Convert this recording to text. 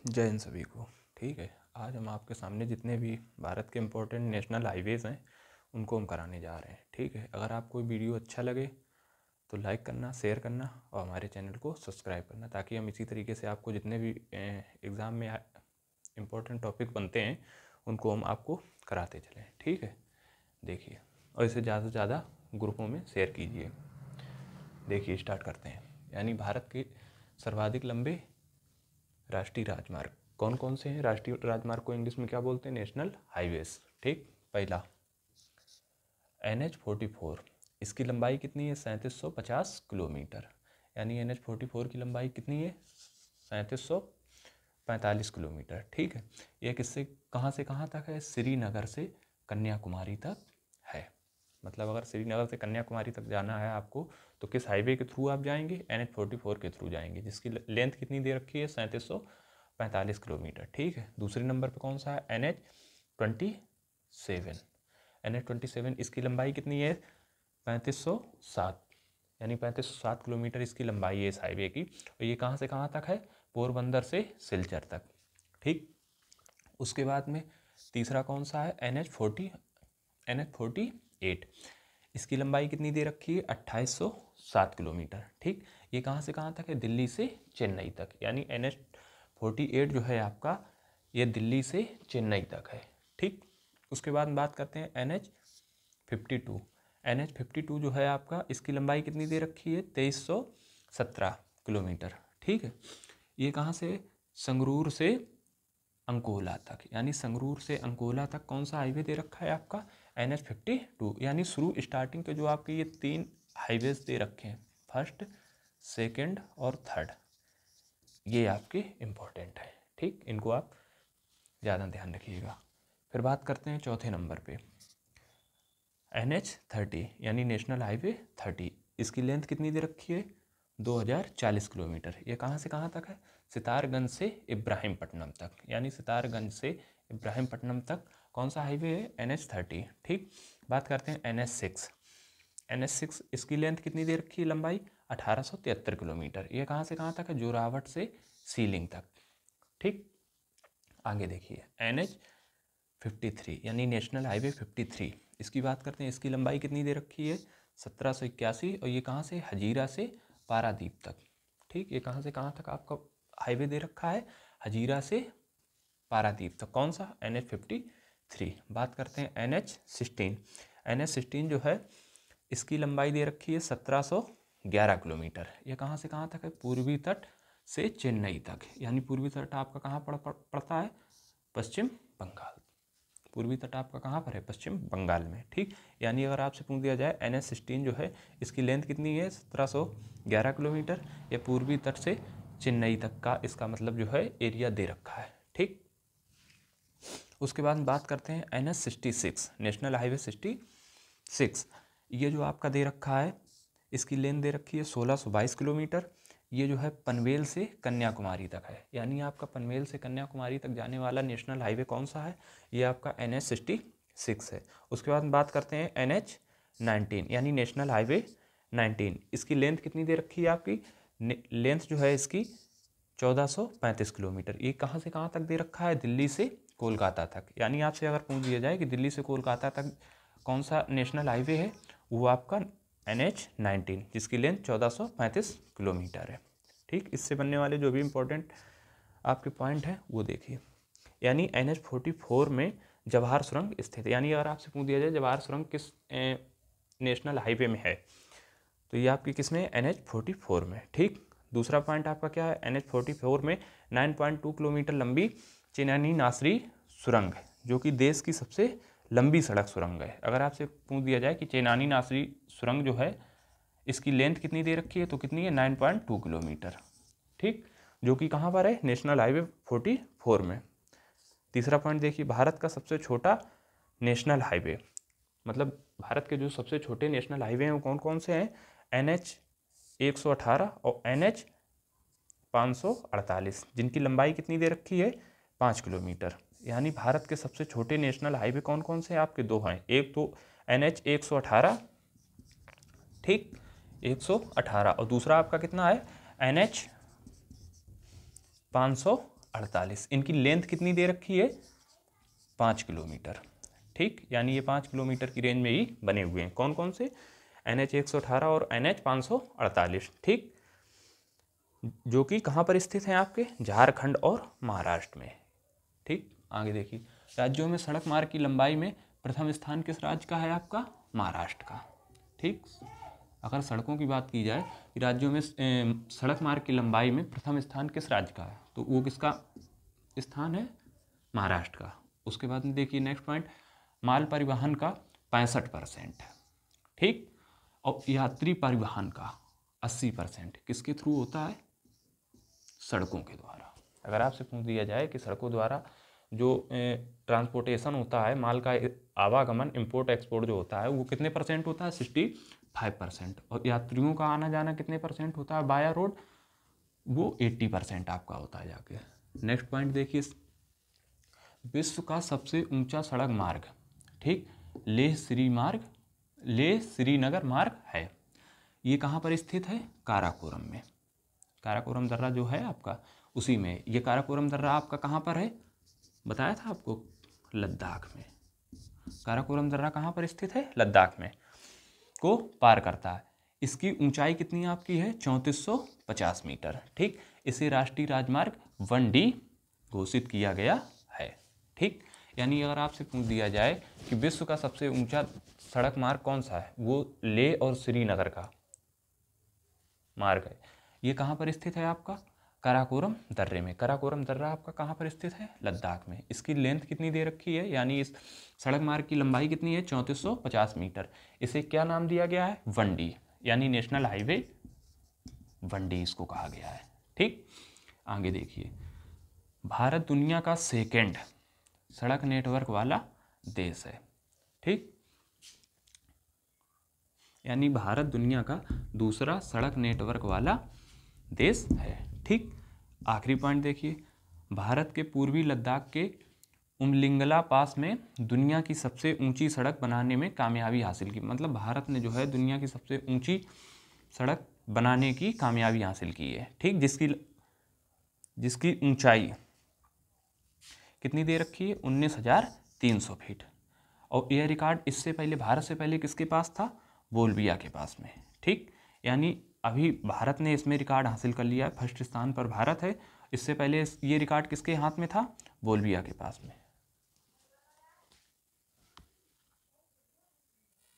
जय हिंद सभी को। ठीक है, आज हम आपके सामने जितने भी भारत के इम्पोर्टेंट नेशनल हाईवेज़ हैं उनको हम कराने जा रहे हैं। ठीक है, अगर आपको वीडियो अच्छा लगे तो लाइक करना, शेयर करना और हमारे चैनल को सब्सक्राइब करना, ताकि हम इसी तरीके से आपको जितने भी एग्ज़ाम में इम्पोर्टेंट टॉपिक बनते हैं उनको हम आपको कराते चलें। ठीक है, देखिए, और इसे ज़्यादा से ज़्यादा ग्रुपों में शेयर कीजिए। देखिए, स्टार्ट करते हैं। यानी भारत के सर्वाधिक लंबे राष्ट्रीय राजमार्ग कौन कौन से हैं? राष्ट्रीय राजमार्ग को इंग्लिश में क्या बोलते हैं? National highways. ठीक, पहला NH-44, इसकी लंबाई कितनी है? 3750 किलोमीटर। यानी NH-44 की लंबाई कितनी है? 3745 किलोमीटर। ठीक है, यह किससे कहाँ से कहाँ तक है? श्रीनगर से कन्याकुमारी तक है। मतलब अगर श्रीनगर से कन्याकुमारी तक जाना है आपको तो किस हाईवे के थ्रू आप जाएंगे? NH-44 के थ्रू जाएंगे, जिसकी लेंथ कितनी दे रखी है? 3745 किलोमीटर। ठीक है, दूसरे नंबर पे कौन सा है? NH-27। NH-27 इसकी लंबाई कितनी है? 3507, यानी 3507 किलोमीटर इसकी लंबाई है इस हाईवे की। और ये कहाँ से कहाँ तक है? पोरबंदर से सिलचर तक। ठीक, उसके बाद में तीसरा कौन सा है? NH-48, इसकी लंबाई कितनी दे रखी है? 2807 किलोमीटर। ठीक, ये कहाँ से कहाँ तक है? दिल्ली से चेन्नई तक। यानी NH-48 जो है आपका, ये दिल्ली से चेन्नई तक है। ठीक, उसके बाद बात करते हैं NH-52। NH-52 जो है आपका, इसकी लंबाई कितनी दे रखी है? 2317 किलोमीटर। ठीक है, ये कहाँ से? संगरूर से अंकोला तक। यानी संगरूर से अंकोला तक कौन सा हाईवे दे रखा है आपका? NH-52। यानी शुरू स्टार्टिंग के जो आपके ये 3 हाईवेज दे रखे हैं, फर्स्ट, सेकंड और थर्ड, ये आपके इम्पोर्टेंट है। ठीक, इनको आप ज़्यादा ध्यान रखिएगा। फिर बात करते हैं चौथे नंबर पे, NH-30 यानी नेशनल हाईवे 30, इसकी लेंथ कितनी दे रखी है? 2040 किलोमीटर। ये कहाँ से कहाँ तक है? सितारगंज से इब्राहिमपट्टनम तक। यानी सितारगंज से इब्राहिमपट्टनम तक कौन सा हाईवे है? NH-30। ठीक, बात करते हैं NH-6। NH-6 इसकी लेंथ कितनी दे रखी है? लंबाई 1873 किलोमीटर। ये कहाँ से कहाँ तक है? जोरावट से सीलिंग तक। ठीक, आगे देखिए NH-53 यानी नेशनल हाईवे 53, इसकी बात करते हैं। इसकी लंबाई कितनी दे रखी है? 1781। और ये कहाँ से? हजीरा से पारादीप तक। ठीक, ये कहाँ से कहाँ तक आपका हाईवे दे रखा है? हजीरा से पारादीप तक। कौन सा? NH-53। बात करते हैं NH-16। NH-16 जो है, इसकी लंबाई दे रखी है 1711 किलोमीटर। ये कहाँ से कहाँ तक है? पूर्वी तट से चेन्नई तक। यानी पूर्वी तट आपका कहाँ पड़ता है? पश्चिम बंगाल। पूर्वी तट आपका कहाँ पर है? पश्चिम बंगाल में। ठीक, यानी अगर आपसे पूछ दिया जाए NH-16 जो है, इसकी लेंथ कितनी है? 1711 किलोमीटर। ये पूर्वी तट से चेन्नई तक का इसका मतलब जो है एरिया दे रखा है। ठीक, उसके बाद बात करते हैं NH-66 नेशनल हाईवे 66। ये जो आपका दे रखा है, इसकी लेंथ दे रखी है 1622 किलोमीटर। ये जो है पनवेल से कन्याकुमारी तक है। यानी आपका पनवेल से कन्याकुमारी तक जाने वाला नेशनल हाईवे कौन सा है? ये आपका NH-66 है। उसके बाद बात करते हैं NH-19 यानी नेशनल हाईवे 19, इसकी लेंथ कितनी दे रखी है आपकी? लेंथ जो है इसकी 1435 किलोमीटर। ये कहाँ से कहाँ तक दे रखा है? दिल्ली से कोलकाता तक। यानी आपसे अगर पूछ दिया जाए कि दिल्ली से कोलकाता तक कौन सा नेशनल हाईवे है, वो आपका NH-19, जिसकी लेंथ 1435 किलोमीटर है। ठीक, इससे बनने वाले जो भी इम्पोर्टेंट आपके पॉइंट हैं वो देखिए। यानी NH-44 में जवाहर सुरंग स्थित है। यानी अगर आपसे पूछ दिया जाए जवाहर सुरंग किस नेशनल हाईवे में है, तो ये आपकी किस में? NH-44 में। ठीक, दूसरा पॉइंट आपका क्या है? NH-44 में 9.2 किलोमीटर लंबी चेनानी नासरी सुरंग, जो कि देश की सबसे लंबी सड़क सुरंग है। अगर आपसे पूछ दिया जाए कि चेनानी नासरी सुरंग जो है, इसकी लेंथ कितनी दे रखी है, तो कितनी है? 9.2 किलोमीटर। ठीक, जो कि कहाँ पर है? नेशनल हाईवे 44 में। तीसरा पॉइंट देखिए, भारत का सबसे छोटा नेशनल हाईवे, मतलब भारत के जो सबसे छोटे नेशनल हाईवे हैं वो कौन कौन से हैं? NH-118 और NH-548, जिनकी लंबाई कितनी दे रखी है? 5 किलोमीटर। यानी भारत के सबसे छोटे नेशनल हाईवे कौन कौन से हैं आपके? 2 हैं। एक तो NH-118, ठीक, 118, और दूसरा आपका कितना है? NH-548। 548। इनकी लेंथ कितनी दे रखी है? 5 किलोमीटर। ठीक, यानी ये 5 किलोमीटर की रेंज में ही बने हुए हैं। कौन कौन से? NH 118 और NH 548। ठीक, जो कि कहाँ पर स्थित हैं? आपके झारखंड और महाराष्ट्र में। ठीक, आगे देखिए, राज्यों में सड़क मार्ग की लंबाई में प्रथम स्थान किस राज्य का है? आपका महाराष्ट्र का। ठीक, अगर सड़कों की बात की जाए कि राज्यों में सड़क मार्ग की लंबाई में प्रथम स्थान किस राज्य का है, तो वो किसका स्थान है? महाराष्ट्र का। उसके बाद में देखिए नेक्स्ट पॉइंट, माल परिवहन का 65%। ठीक, और यात्री परिवहन का 80% किसके थ्रू होता है? सड़कों के द्वारा। अगर आपसे पूछ दिया जाए कि सड़कों द्वारा जो ट्रांसपोर्टेशन होता है, माल का आवागमन, इंपोर्ट एक्सपोर्ट जो होता है, वो कितने % होता है? 65%। और यात्रियों का आना जाना कितने % होता है बाया रोड? वो 80% आपका होता है जाके। नेक्स्ट पॉइंट देखिए, विश्व का सबसे ऊंचा सड़क मार्ग, ठीक, लेह श्रीनगर मार्ग है। ये कहाँ पर स्थित है? काराकोरम में। काराकोरम दर्रा जो है आपका, उसी में। ये काराकोरम दर्रा आपका कहाँ पर है? बताया था आपको, लद्दाख में। काराकोरम दर्रा कहाँ पर स्थित है? लद्दाख में को पार करता है। इसकी ऊंचाई कितनी आपकी है? 3450 मीटर। ठीक, इसे राष्ट्रीय राजमार्ग 1D घोषित किया गया है। ठीक, यानी अगर आपसे पूछ दिया जाए कि विश्व का सबसे ऊंचा सड़क मार्ग कौन सा है, वो लेह और श्रीनगर का मार्ग है। ये कहाँ पर स्थित है? आपका काराकोरम दर्रे में। काराकोरम दर्रा आपका कहाँ पर स्थित है? लद्दाख में। इसकी लेंथ कितनी दे रखी है, यानी इस सड़क मार्ग की लंबाई कितनी है? 3450 मीटर। इसे क्या नाम दिया गया है? 1D, यानी नेशनल हाईवे 1D इसको कहा गया है। ठीक, आगे देखिए, भारत दुनिया का सेकेंड सड़क नेटवर्क वाला देश है। ठीक, यानी भारत दुनिया का दूसरा सड़क नेटवर्क वाला देश है। ठीक, आखिरी पॉइंट देखिए, भारत के पूर्वी लद्दाख के उमलिंगला पास में दुनिया की सबसे ऊंची सड़क बनाने में कामयाबी हासिल की। मतलब भारत ने जो है दुनिया की सबसे ऊंची सड़क बनाने की कामयाबी हासिल की है। ठीक, जिसकी ऊंचाई कितनी दे रखी है? 19,300 फीट। और यह रिकॉर्ड इससे पहले, भारत से पहले किसके पास था? बोल्विया के पास में। ठीक, यानी अभी भारत ने इसमें रिकॉर्ड हासिल कर लिया है, फर्स्ट स्थान पर भारत है। इससे पहले ये रिकॉर्ड किसके हाथ में था? बोल्विया के पास में।